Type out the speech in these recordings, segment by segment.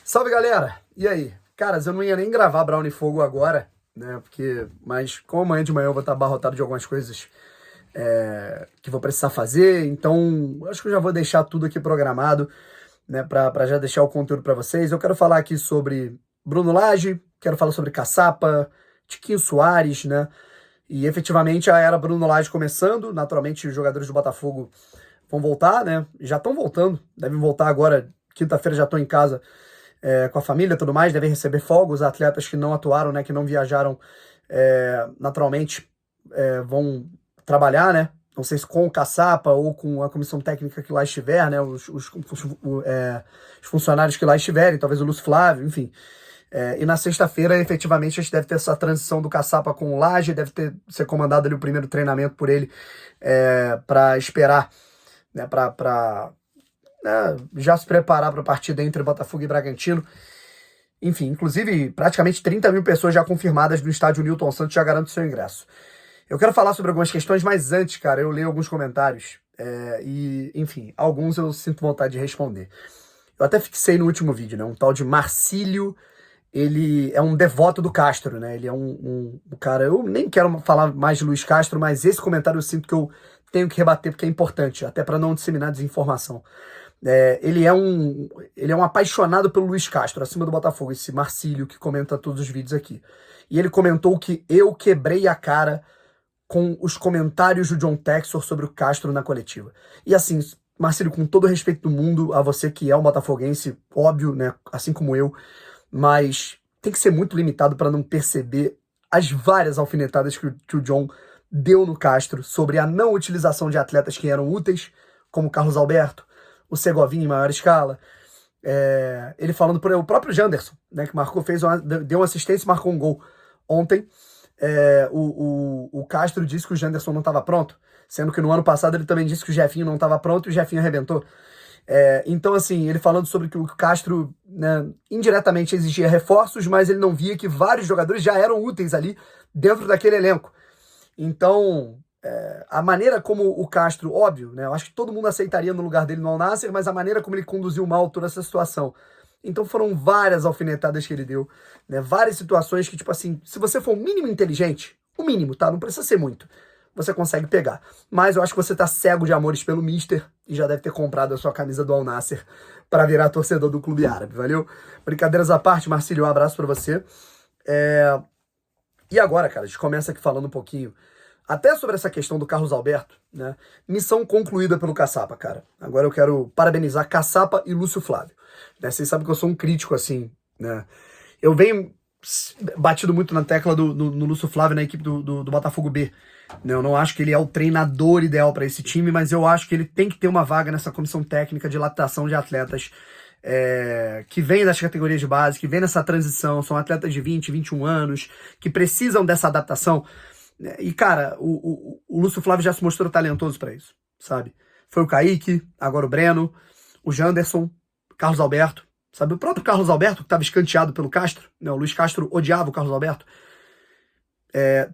Salve, galera! E aí? Caras, eu não ia nem gravar Brown e Fogo agora, né? Mas como amanhã de manhã eu vou estar abarrotado de algumas coisas que vou precisar fazer, então acho que eu já vou deixar tudo aqui programado, né? Pra já deixar o conteúdo pra vocês. Eu quero falar aqui sobre Bruno Lage, quero falar sobre Caçapa, Tiquinho Soares, né? E efetivamente a era Bruno Lage começando. Naturalmente, os jogadores do Botafogo vão voltar, né? Já estão voltando, devem voltar agora. Quinta-feira já estão em casa com a família e tudo mais, devem receber folga. Os atletas que não atuaram, né, que não viajaram, naturalmente vão trabalhar, né? Não sei se com o Caçapa ou com a comissão técnica que lá estiver, né? Os funcionários que lá estiverem, talvez o Lúcio Flávio, enfim. E na sexta-feira, efetivamente, a gente deve ter essa transição do Caçapa com o Lage, deve ser comandado ali o primeiro treinamento por ele para esperar, né, já se preparar para a partida entre Botafogo e Bragantino. Enfim, inclusive, praticamente 30 mil pessoas já confirmadas no estádio Newton Santos já garantem seu ingresso. Eu quero falar sobre algumas questões, mas antes, cara, eu leio alguns comentários enfim, alguns eu sinto vontade de responder. Eu até fixei no último vídeo, né? Um tal de Marcílio, ele é um devoto do Castro, né? Ele é um cara... Eu nem quero falar mais de Luiz Castro, mas esse comentário eu sinto que eu tenho que rebater porque é importante, até para não disseminar desinformação. Ele é um apaixonado pelo Luiz Castro, acima do Botafogo, esse Marcílio que comenta todos os vídeos aqui. E ele comentou que eu quebrei a cara com os comentários do John Textor sobre o Castro na coletiva. E assim, Marcílio, com todo o respeito do mundo a você que é um botafoguense, óbvio, né, assim como eu, mas tem que ser muito limitado para não perceber as várias alfinetadas que o John deu no Castro sobre a não utilização de atletas que eram úteis, como Carlos Alberto, o Segovinha em maior escala, ele falando por o próprio Janderson, né, que deu uma assistência e marcou um gol ontem. O Castro disse que o Janderson não estava pronto, sendo que no ano passado ele também disse que o Jefinho não estava pronto e o Jefinho arrebentou. Então, assim, ele falando sobre que o Castro, né, indiretamente exigia reforços, mas ele não via que vários jogadores já eram úteis ali dentro daquele elenco. Então, a maneira como o Castro, óbvio, né, eu acho que todo mundo aceitaria no lugar dele no Al Nassr, mas a maneira como ele conduziu mal toda essa situação. Então foram várias alfinetadas que ele deu, né, várias situações que, tipo assim, se você for o mínimo inteligente, o mínimo, tá? Não precisa ser muito, você consegue pegar. Mas eu acho que você tá cego de amores pelo Mister e já deve ter comprado a sua camisa do Al Nassr para virar torcedor do clube árabe, valeu? Brincadeiras à parte, Marcílio, um abraço para você. E agora, cara, a gente começa aqui falando um pouquinho até sobre essa questão do Carlos Alberto, né? Missão concluída pelo Caçapa, cara. Agora eu quero parabenizar Caçapa e Lúcio Flávio, né? Vocês sabem que eu sou um crítico, assim, né? Eu venho batido muito na tecla no Lúcio Flávio na equipe do Botafogo B, né? Eu não acho que ele é o treinador ideal para esse time, mas eu acho que ele tem que ter uma vaga nessa comissão técnica de lapidação de atletas que vêm das categorias de base, que vêm nessa transição, são atletas de 20, 21 anos, que precisam dessa adaptação. E, cara, o Lúcio Flávio já se mostrou talentoso para isso, sabe? Foi o Kaique, agora o Breno, o Janderson, Carlos Alberto, sabe? O próprio Carlos Alberto, que estava escanteado pelo Castro, né? O Luiz Castro odiava o Carlos Alberto.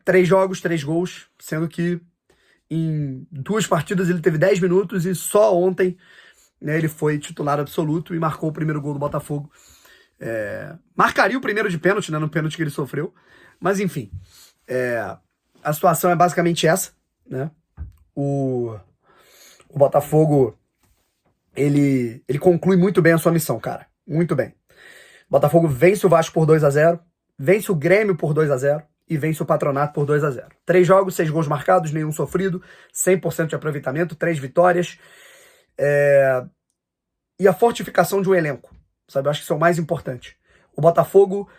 3 jogos, 3 gols, sendo que em 2 partidas ele teve 10 minutos e só ontem, né, ele foi titular absoluto e marcou o primeiro gol do Botafogo. Marcaria o primeiro de pênalti, né, no pênalti que ele sofreu. Mas, enfim, a situação é basicamente essa, né? O Botafogo, ele conclui muito bem a sua missão, cara. Muito bem. O Botafogo vence o Vasco por 2-0, vence o Grêmio por 2-0 e vence o Patronato por 2-0. 3 jogos, 6 gols marcados, nenhum sofrido, 100% de aproveitamento, 3 vitórias. E a fortificação de um elenco, sabe? Eu acho que isso é o mais importante. O Botafogo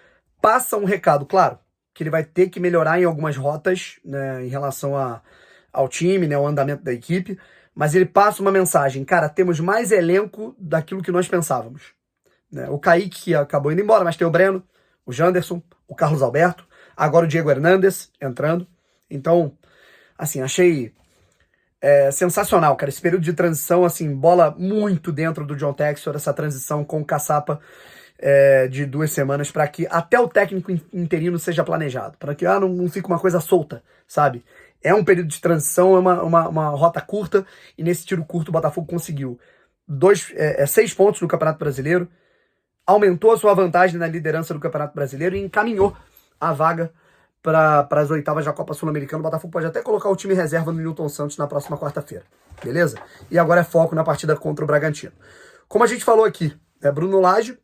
passa um recado, claro, que ele vai ter que melhorar em algumas rotas, né, em relação ao time, né, ao andamento da equipe, mas ele passa uma mensagem: cara, temos mais elenco daquilo que nós pensávamos, né? O Kaique, que acabou indo embora, mas tem o Breno, o Janderson, o Carlos Alberto, agora o Diego Hernandes entrando. Então, assim, achei sensacional, cara, esse período de transição, assim, bola muito dentro do John Textor, essa transição com o Caçapa, de 2 semanas, para que até o técnico interino seja planejado, para que não fique uma coisa solta, sabe? É um período de transição, é uma rota curta, e nesse tiro curto o Botafogo conseguiu 6 pontos no Campeonato Brasileiro, aumentou a sua vantagem na liderança do Campeonato Brasileiro e encaminhou a vaga para as oitavas da Copa Sul-Americana. O Botafogo pode até colocar o time reserva no Newton Santos na próxima quarta-feira, beleza? E agora é foco na partida contra o Bragantino. Como a gente falou aqui, Bruno Lage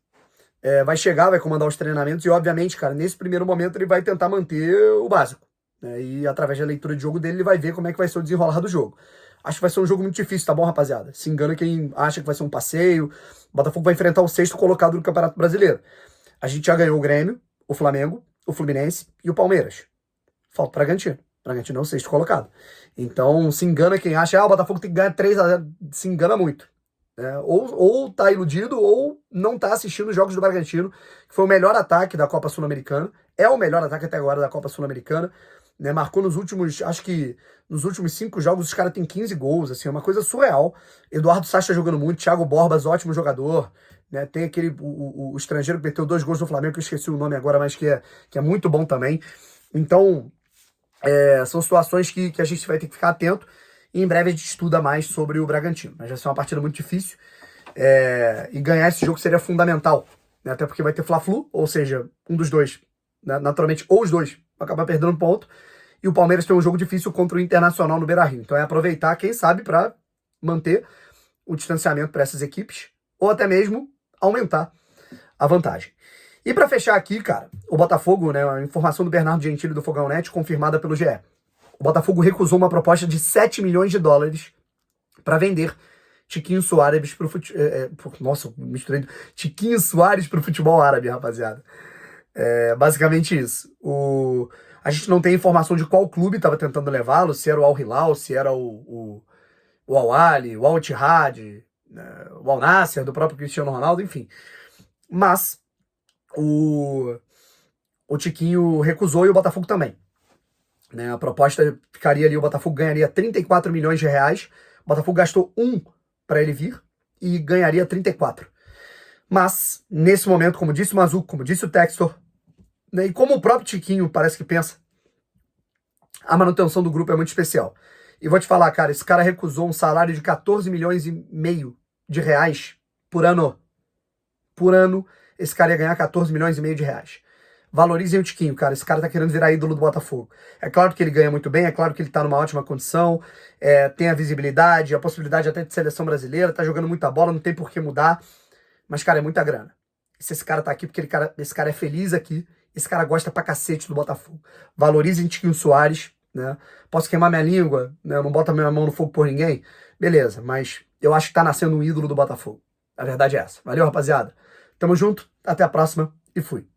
vai chegar, vai comandar os treinamentos e, obviamente, cara, nesse primeiro momento ele vai tentar manter o básico, né? E através da leitura de jogo dele, ele vai ver como é que vai ser o desenrolar do jogo. Acho que vai ser um jogo muito difícil, tá bom, rapaziada? Se engana quem acha que vai ser um passeio. O Botafogo vai enfrentar o sexto colocado do Campeonato Brasileiro. A gente já ganhou o Grêmio, o Flamengo, o Fluminense e o Palmeiras. Falta o Bragantino. O Bragantino é o sexto colocado. Então, se engana quem acha, o Botafogo tem que ganhar 3-0. Se engana muito. Ou tá iludido, ou não tá assistindo os jogos do Bragantino, que foi o melhor ataque da Copa Sul-Americana. É o melhor ataque até agora da Copa Sul-Americana. Marcou nos últimos, acho que nos últimos 5 jogos os caras têm 15 gols, assim, é uma coisa surreal. Eduardo Sacha jogando muito, Thiago Borbas, ótimo jogador, né? Tem aquele, o estrangeiro que meteu 2 gols no Flamengo, que eu esqueci o nome agora, mas que é muito bom também. Então, são situações que a gente vai ter que ficar atento, e em breve a gente estuda mais sobre o Bragantino. Mas vai ser uma partida muito difícil, e ganhar esse jogo seria fundamental, né? Até porque vai ter Fla-Flu, ou seja, um dos dois, né? Naturalmente, ou os dois vai acabar perdendo um ponto, e o Palmeiras tem um jogo difícil contra o Internacional no Beira-Rio. Então é aproveitar, quem sabe, para manter o distanciamento para essas equipes, ou até mesmo aumentar a vantagem. E para fechar aqui, cara, o Botafogo, né, a informação do Bernardo Gentili do Fogão Net, confirmada pelo GE. O Botafogo recusou uma proposta de 7 milhões de dólares para vender Tiquinho Soares pro futebol... Nossa, misturei. Tiquinho Soares pro futebol árabe, rapaziada. Basicamente isso. A gente não tem informação de qual clube estava tentando levá-lo, se era o Al Hilal, se era o Al Ahly, o Al Ittihad, o Al Nassr, do próprio Cristiano Ronaldo, enfim. Mas o Tiquinho recusou e o Botafogo também. Né? A proposta ficaria ali, o Botafogo ganharia 34 milhões de reais, o Botafogo gastou 1 para ele vir e ganharia 34. Mas, nesse momento, como disse o Mazuco, como disse o Textor, né, e como o próprio Tiquinho parece que pensa, a manutenção do grupo é muito especial. E vou te falar, cara, esse cara recusou um salário de 14 milhões e meio de reais por ano. Por ano, esse cara ia ganhar 14 milhões e meio de reais. Valorizem o Tiquinho, cara. Esse cara tá querendo virar ídolo do Botafogo. É claro que ele ganha muito bem, é claro que ele tá numa ótima condição, tem a visibilidade, a possibilidade até de seleção brasileira, tá jogando muita bola, não tem por que mudar. Mas, cara, é muita grana. E se esse cara tá aqui porque esse cara é feliz aqui, esse cara gosta pra cacete do Botafogo. Valorizem Tiquinho Soares, né? Posso queimar minha língua, né? Eu não boto a minha mão no fogo por ninguém. Beleza, mas eu acho que tá nascendo um ídolo do Botafogo. A verdade é essa. Valeu, rapaziada. Tamo junto, até a próxima e fui.